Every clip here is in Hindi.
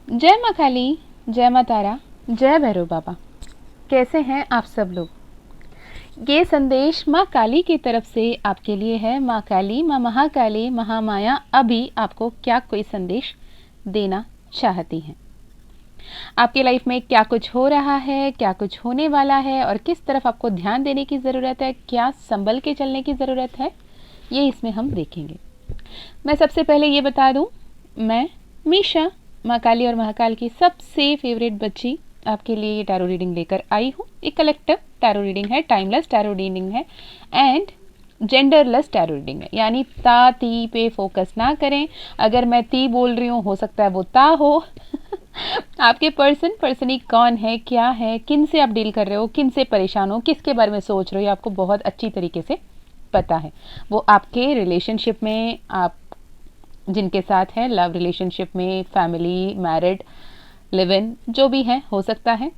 जय माँ काली, जय माँ तारा, जय भैरव बाबा। कैसे हैं आप सब लोग। ये संदेश माँ काली की तरफ से आपके लिए है। माँ काली, माँ महाकाली, महामाया अभी आपको क्या कोई संदेश देना चाहती हैं। आपकी लाइफ में क्या कुछ हो रहा है, क्या कुछ होने वाला है और किस तरफ आपको ध्यान देने की ज़रूरत है, क्या संभल के चलने की ज़रूरत है, ये इसमें हम देखेंगे। मैं सबसे पहले ये बता दूं, मैं मीशा, माँ काली और महाकाल की सबसे फेवरेट बच्ची, आपके लिए ये टैरो रीडिंग लेकर आई हूँ। एक कलेक्टिव टैरो रीडिंग है, टाइमलेस टैरो रीडिंग है एंड जेंडरलेस टैरो रीडिंग है। यानी ता ती पे फोकस ना करें। अगर मैं ती बोल रही हूँ, हो सकता है वो ता हो। आपके पर्सनी कौन है, क्या है, किन से आप डील कर रहे हो, किन से परेशान हो, किसके बारे में सोच रहे हो, आपको बहुत अच्छी तरीके से पता है। वो आपके रिलेशनशिप में, आप जिनके साथ हैं, लव रिलेशनशिप में, फैमिली, मैरिड, लिव इन, जो भी है, हो सकता है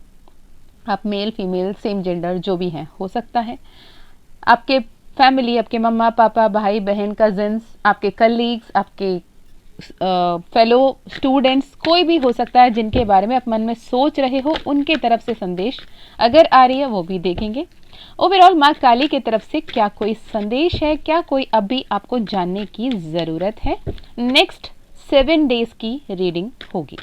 आप मेल फीमेल सेम जेंडर जो भी हैं, हो सकता है आपके फैमिली, आपके मम्मा पापा, भाई बहन, कजिन्स, आपके कलीग्स, आपके फेलो स्टूडेंट्स, कोई भी हो सकता है जिनके बारे में आप मन में सोच रहे हो। उनके तरफ से संदेश अगर आ रही है वो भी देखेंगे। ओवरऑल माँ काली की तरफ से क्या कोई संदेश है, क्या कोई अभी आपको जानने की ज़रूरत है। नेक्स्ट 7 डेज की रीडिंग होगी।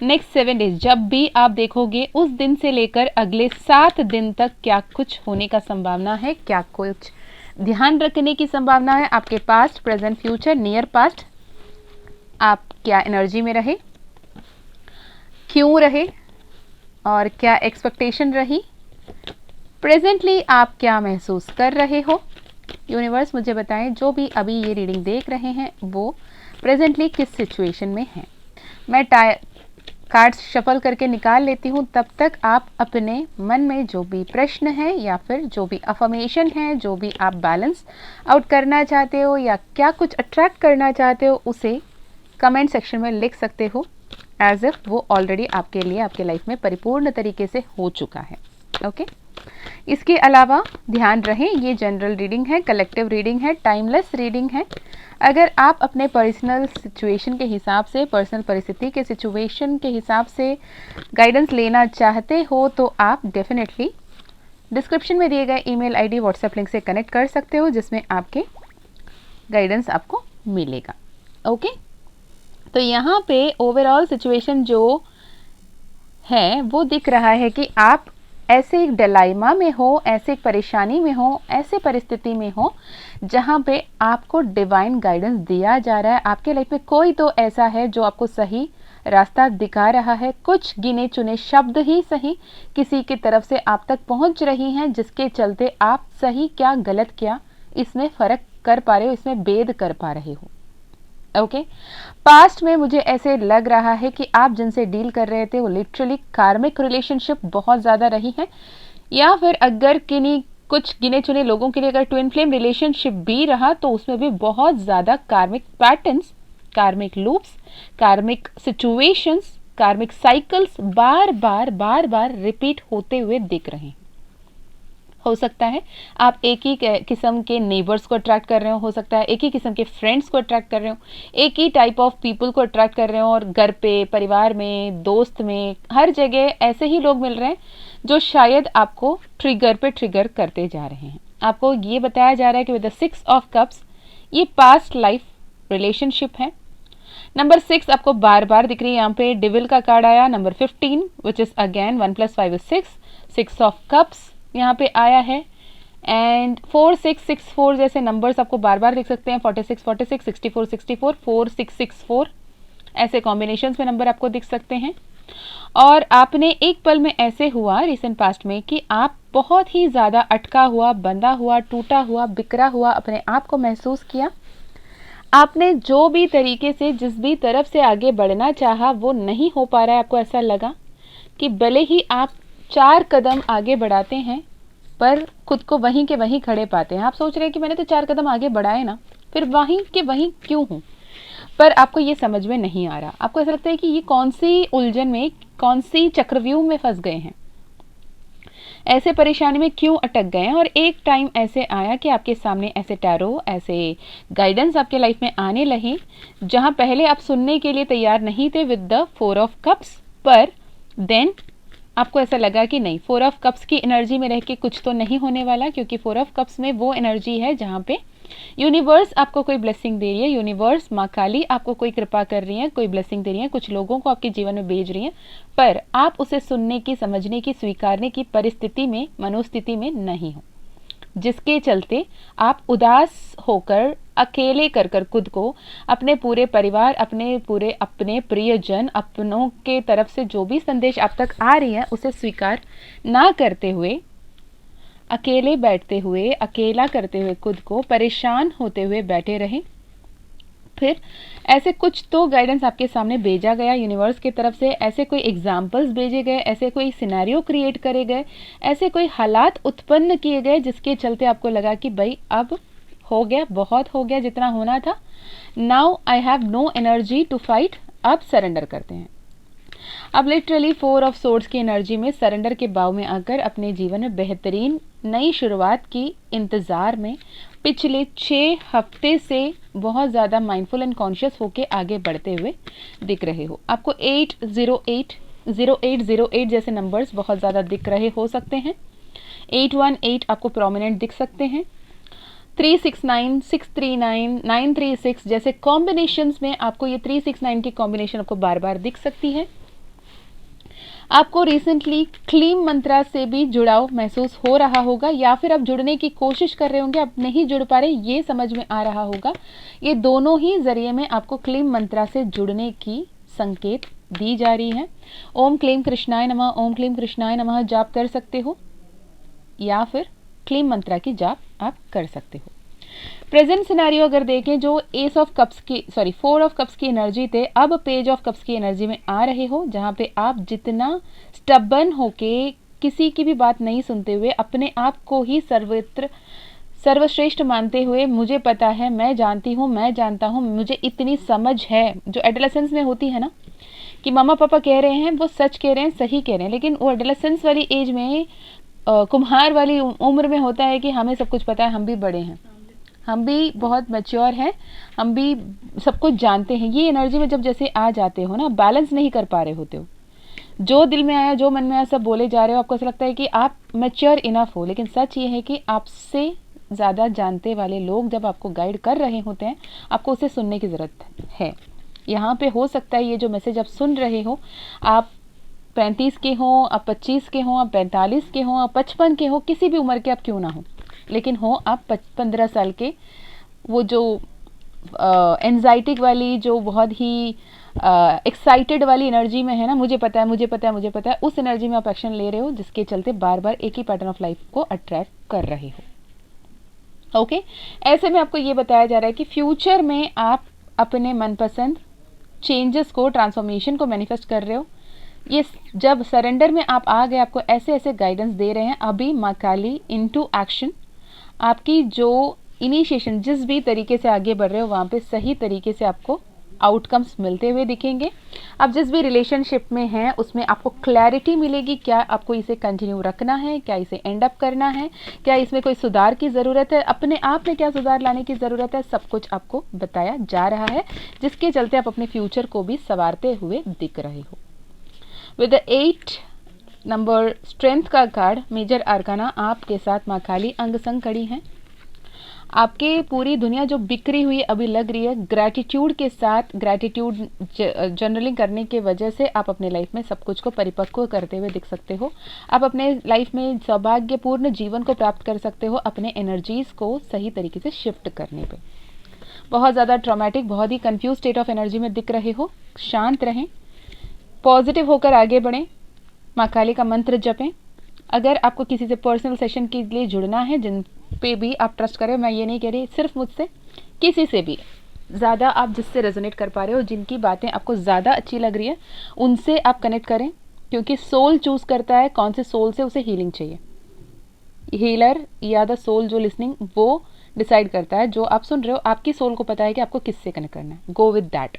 नेक्स्ट 7 डेज जब भी आप देखोगे, उस दिन से लेकर अगले 7 दिन तक क्या कुछ होने का संभावना है, क्या कुछ ध्यान रखने की संभावना है। आपके past, present, future, near past, आप क्या एनर्जी में रहे, क्यों रहे और क्या एक्सपेक्टेशन रही, प्रेजेंटली आप क्या महसूस कर रहे हो। यूनिवर्स मुझे बताएं, जो भी अभी ये रीडिंग देख रहे हैं वो प्रेजेंटली किस सिचुएशन में हैं। मैं कार्ड्स शफल करके निकाल लेती हूँ। तब तक आप अपने मन में जो भी प्रश्न है या फिर जो भी अफर्मेशन है, जो भी आप बैलेंस आउट करना चाहते हो या क्या कुछ अट्रैक्ट करना चाहते हो, उसे कमेंट सेक्शन में लिख सकते हो, एज इफ वो ऑलरेडी आपके लिए, आपके लाइफ में परिपूर्ण तरीके से हो चुका है। ओके इसके अलावा ध्यान रहे, ये जनरल रीडिंग है, कलेक्टिव रीडिंग है, टाइमलेस रीडिंग है। अगर आप अपने पर्सनल सिचुएशन के हिसाब से, पर्सनल परिस्थिति के सिचुएशन के हिसाब से गाइडेंस लेना चाहते हो तो आप डेफिनेटली डिस्क्रिप्शन में दिए गए ईमेल आईडी, व्हाट्सएप लिंक से कनेक्ट कर सकते हो, जिसमें आपके गाइडेंस आपको मिलेगा। ओके तो यहाँ पे ओवरऑल सिचुएशन जो है वो दिख रहा है कि आप ऐसे एक डिलेमा में हो, ऐसे एक परेशानी में हो, ऐसे परिस्थिति में हो जहाँ पे आपको डिवाइन गाइडेंस दिया जा रहा है। आपके लाइफ में कोई तो ऐसा है जो आपको सही रास्ता दिखा रहा है। कुछ गिने चुने शब्द ही सही किसी की तरफ से आप तक पहुँच रही हैं, जिसके चलते आप सही क्या गलत क्या इसमें फ़र्क कर पा रहे हो, इसमें भेद कर पा रहे हो। ओके पास्ट में मुझे ऐसे लग रहा है कि आप जिनसे डील कर रहे थे वो लिटरली कार्मिक रिलेशनशिप बहुत ज़्यादा रही है, या फिर अगर किन्हीं कुछ गिने चुने लोगों के लिए अगर ट्विन फ्लेम रिलेशनशिप भी रहा तो उसमें भी बहुत ज़्यादा कार्मिक पैटर्न्स, कार्मिक लूप्स, कार्मिक सिचुएशंस, कार्मिक साइकिल्स बार बार रिपीट होते हुए दिख रहे हैं। हो सकता है आप एक ही किस्म के नेबर्स को अट्रैक्ट कर रहे हो सकता है एक ही किस्म के फ्रेंड्स को अट्रैक्ट कर रहे हो, एक ही टाइप ऑफ पीपल को अट्रैक्ट कर रहे हो, और घर पे, परिवार में, दोस्त में, हर जगह ऐसे ही लोग मिल रहे हैं जो शायद आपको ट्रिगर पे ट्रिगर करते जा रहे हैं। आपको ये बताया जा रहा है कि विद द 6 ऑफ कप्स ये पास्ट लाइफ रिलेशनशिप है। नंबर 6 आपको बार बार दिख रही है, यहाँ पे डिविल का कार्ड आया। Number 15 which is again 1 + 5 = 6, 6 of cups यहाँ पे आया है। एंड 4 6 6 4 जैसे नंबर्स आपको बार बार दिख सकते हैं। 46 46, 64 64, 4 6 6 4 ऐसे कॉम्बिनेशंस में नंबर आपको दिख सकते हैं। और आपने एक पल में ऐसे हुआ रिसेंट पास्ट में कि आप बहुत ही ज़्यादा अटका हुआ, बंधा हुआ, टूटा हुआ, बिखरा हुआ अपने आप को महसूस किया। आपने जो भी तरीके से, जिस भी तरफ से आगे बढ़ना चाहा वो नहीं हो पा रहा है। आपको ऐसा लगा कि भले ही आप 4 कदम आगे बढ़ाते हैं पर खुद को वहीं के वहीं खड़े पाते हैं। आप सोच रहे हैं कि मैंने तो 4 कदम आगे बढ़ाए ना, फिर वहीं के वहीं क्यों हूँ। पर आपको ये समझ में नहीं आ रहा। आपको ऐसा लगता है कि ये कौन सी उलझन में, कौन सी चक्रव्यूह में फंस गए हैं। ऐसे परेशानी में क्यों अटक गए हैं, और एक टाइम ऐसे आया कि आपके सामने ऐसे टैरो, ऐसे गाइडेंस आपके लाइफ में आने लगे जहां पहले आप सुनने के लिए तैयार नहीं थे विद द 4 ऑफ कप्स, पर देन आपको ऐसा लगा कि नहीं, 4 ऑफ कप्स की एनर्जी में रह के कुछ तो नहीं होने वाला, क्योंकि 4 ऑफ कप्स में वो एनर्जी है जहाँ पे यूनिवर्स आपको कोई ब्लेसिंग दे रही है, यूनिवर्स माँ काली आपको कोई कृपा कर रही है, कोई ब्लेसिंग दे रही है, कुछ लोगों को आपके जीवन में भेज रही है, पर आप उसे सुनने की, समझने की, स्वीकारने की परिस्थिति में, मनोस्थिति में नहीं हो, जिसके चलते आप उदास होकर अकेले कर खुद को, अपने पूरे परिवार, अपने प्रियजन, अपनों के तरफ से जो भी संदेश आप तक आ रही है उसे स्वीकार ना करते हुए, अकेले बैठते हुए, अकेला करते हुए खुद को, परेशान होते हुए बैठे रहें। फिर ऐसे कुछ तो गाइडेंस आपके सामने भेजा गया यूनिवर्स की तरफ से, ऐसे कोई एग्जाम्पल्स भेजे गए, ऐसे कोई सिनेरियो क्रिएट करे गए, ऐसे कोई हालात उत्पन्न किए गए जिसके चलते आपको लगा कि भाई अब हो गया, बहुत हो गया जितना होना था, now I have no energy to fight, अब सरेंडर करते हैं। अब लिटरली 4 ऑफ सोर्ड्स की एनर्जी में सरेंडर के भाव में आकर अपने जीवन में बेहतरीन नई शुरुआत की इंतज़ार में पिछले 6 हफ्ते से बहुत ज़्यादा माइंडफुल एंड कॉन्शियस होके आगे बढ़ते हुए दिख रहे हो। आपको 808 0808 जैसे नंबर्स बहुत ज़्यादा दिख रहे हो सकते हैं। 818 आपको प्रोमिनेंट दिख सकते हैं। 369 639 936 जैसे कॉम्बिनेशंस में आपको ये 369 की कॉम्बिनेशन आपको बार बार दिख सकती है। आपको रिसेंटली क्लीम मंत्रा से भी जुड़ाव महसूस हो रहा होगा, या फिर आप जुड़ने की कोशिश कर रहे होंगे, आप नहीं जुड़ पा रहे, ये समझ में आ रहा होगा। ये दोनों ही जरिए में आपको क्लीम मंत्रा से जुड़ने की संकेत दी जा रही है। ओम क्लीम कृष्णाय नमः, ओम क्लीम कृष्णाय नमः जाप कर सकते हो, या फिर क्लीम मंत्रा की जाप आप कर सकते हो। प्रेजेंट सिनेरियो अगर देखें, जो एस ऑफ कप्स की 4 ऑफ कप्स की एनर्जी थे, अब पेज ऑफ कप्स की एनर्जी में आ रहे हो, जहां पे आप जितना स्टबर्न होके किसी की भी बात नहीं सुनते हुए अपने आप को ही सर्वश्रेष्ठ मानते हुए, मुझे पता है, मैं जानती हूँ, मैं जानता हूँ, मुझे इतनी समझ है, जो एडोलेसेंस में होती है ना, कि मामा पापा कह रहे हैं वो सच कह रहे हैं, सही कह रहे हैं, लेकिन वो एडोलेसेंस वाली एज में, कुम्हार वाली उम्र में होता है कि हमें सब कुछ पता है, हम भी बड़े हैं, हम भी बहुत मैच्योर हैं, हम भी सब कुछ जानते हैं। ये एनर्जी में जब जैसे आ जाते हो ना, बैलेंस नहीं कर पा रहे होते हो, जो दिल में आया, जो मन में आया, सब बोले जा रहे हो, आपको ऐसा लगता है कि आप मैच्योर इनफ हो, लेकिन सच ये है कि आपसे ज़्यादा जानते वाले लोग जब आपको गाइड कर रहे होते हैं, आपको उसे सुनने की ज़रूरत है। यहाँ पे हो सकता है ये जो मैसेज आप सुन रहे हो, आप 35 के हों, आप 25 के हों, आप 45 के हों, आप 55 के हो, किसी भी उम्र के आप क्यों ना हो, लेकिन हो आप 15 साल के, वो जो एंजाइटी वाली, जो बहुत ही एक्साइटेड वाली एनर्जी में है ना, मुझे पता है, मुझे पता है, मुझे पता है, उस एनर्जी में आप एक्शन ले रहे हो, जिसके चलते बार बार एक ही पैटर्न ऑफ लाइफ को अट्रैक्ट कर रहे हो। ओके, ऐसे में आपको ये बताया जा रहा है कि फ्यूचर में आप अपने मनपसंद चेंजेस को, ट्रांसफॉर्मेशन को मैनिफेस्ट कर रहे हो। ये जब सरेंडर में आप आ गए, आपको ऐसे ऐसे गाइडेंस दे रहे हैं, अभी माँ काली इनटू एक्शन, आपकी जो इनिशिएशन, जिस भी तरीके से आगे बढ़ रहे हो, वहाँ पे सही तरीके से आपको आउटकम्स मिलते हुए दिखेंगे। आप जिस भी रिलेशनशिप में हैं उसमें आपको क्लैरिटी मिलेगी, क्या आपको इसे कंटिन्यू रखना है, क्या इसे एंड अप करना है, क्या इसमें कोई सुधार की ज़रूरत है, अपने आप में क्या सुधार लाने की ज़रूरत है, सब कुछ आपको बताया जा रहा है, जिसके चलते आप अपने फ्यूचर को भी संवारते हुए दिख रहे हो। विद द 8 नंबर स्ट्रेंथ का कार्ड, मेजर आर्काना आपके साथ माँ काली अंग संग खड़ी हैं। आपके पूरी दुनिया जो बिखरी हुई अभी लग रही है, ग्रैटिट्यूड के साथ, ग्रैटिट्यूड जर्नलिंग करने के वजह से आप अपने लाइफ में सब कुछ को परिपक्व करते हुए दिख सकते हो। आप अपने लाइफ में सौभाग्यपूर्ण जीवन को प्राप्त कर सकते हो, अपने एनर्जीज को सही तरीके से शिफ्ट करने पे। बहुत ज़्यादा ट्रॉमेटिक, बहुत ही कंफ्यूज स्टेट ऑफ एनर्जी में दिख रहे हो। शांत रहें, पॉजिटिव होकर आगे बढ़ें, माँ काली का मंत्र जपें। अगर आपको किसी से पर्सनल सेशन के लिए जुड़ना है, जिन पे भी आप ट्रस्ट करें, मैं ये नहीं कह रही सिर्फ मुझसे, किसी से भी ज़्यादा आप जिससे रेजोनेट कर पा रहे हो, जिनकी बातें आपको ज़्यादा अच्छी लग रही है, उनसे आप कनेक्ट करें, क्योंकि सोल चूज करता है कौन से सोल से उसे हीलिंग चाहिए। हीलर या द सोल जो लिसनिंग, वो डिसाइड करता है। जो आप सुन रहे हो, आपकी सोल को पता है कि आपको किससे कनेक्ट करना है, गो विद दैट।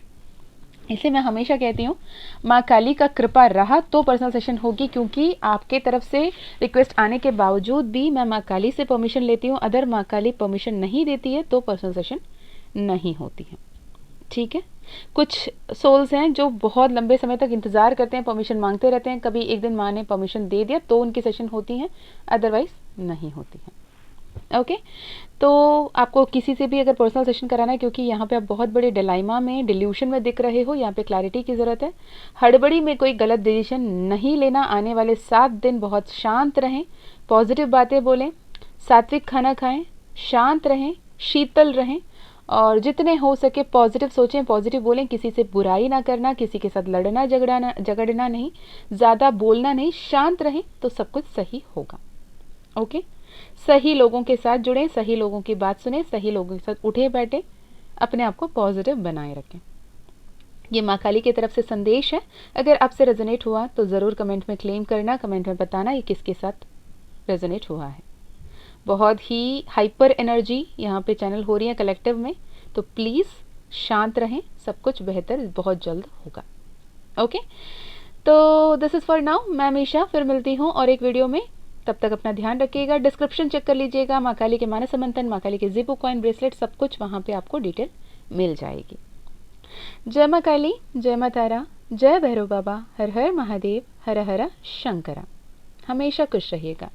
इसलिए मैं हमेशा कहती हूँ माँ काली का कृपा रहा तो पर्सनल सेशन होगी, क्योंकि आपके तरफ से रिक्वेस्ट आने के बावजूद भी मैं माँ काली से परमिशन लेती हूँ। अगर माँ काली परमिशन नहीं देती है तो पर्सनल सेशन नहीं होती है। ठीक है, कुछ सोल्स हैं जो बहुत लंबे समय तक इंतज़ार करते हैं, परमिशन मांगते रहते हैं, कभी एक दिन माँ ने परमिशन दे दिया तो उनकी सेशन होती हैं, अदरवाइज नहीं होती हैं। ओके, तो आपको किसी से भी अगर पर्सनल सेशन कराना है, क्योंकि यहाँ पे आप बहुत बड़े डिलाइमा में, डिल्यूशन में दिख रहे हो, यहाँ पे क्लैरिटी की ज़रूरत है। हड़बड़ी में कोई गलत डिसीजन नहीं लेना। आने वाले 7 दिन बहुत शांत रहें, पॉजिटिव बातें बोलें, सात्विक खाना खाएं, शांत रहें, शीतल रहें, और जितने हो सके पॉजिटिव सोचें, पॉजिटिव बोलें। किसी से बुराई ना करना, किसी के साथ लड़ना झगड़ना नहीं, ज़्यादा बोलना नहीं, शांत रहें तो सब कुछ सही होगा। ओके, सही लोगों के साथ जुड़ें, सही लोगों की बात सुने, सही लोगों के साथ उठे बैठे, अपने आप को पॉजिटिव बनाए रखें। ये माँ काली की तरफ से संदेश है। अगर आपसे रेजोनेट हुआ तो ज़रूर कमेंट में क्लेम करना, कमेंट में बताना ये किसके साथ रेजोनेट हुआ है। बहुत ही हाइपर एनर्जी यहाँ पे चैनल हो रही है कलेक्टिव में, तो प्लीज़ शांत रहें, सब कुछ बेहतर बहुत जल्द होगा। ओके, तो दिस इज़ फॉर नाउ। मैं हमेशा फिर मिलती हूँ और एक वीडियो में। तब तक अपना ध्यान रखिएगा। डिस्क्रिप्शन चेक कर लीजिएगा, माँ काली के मानस मंथन, माँ काली के ज़िपो कॉइन ब्रेसलेट, सब कुछ वहाँ पे आपको डिटेल मिल जाएगी। जय माँ काली, जय माँ तारा, जय भैरव बाबा, हर हर महादेव, हर हर शंकरा। हमेशा खुश रहिएगा।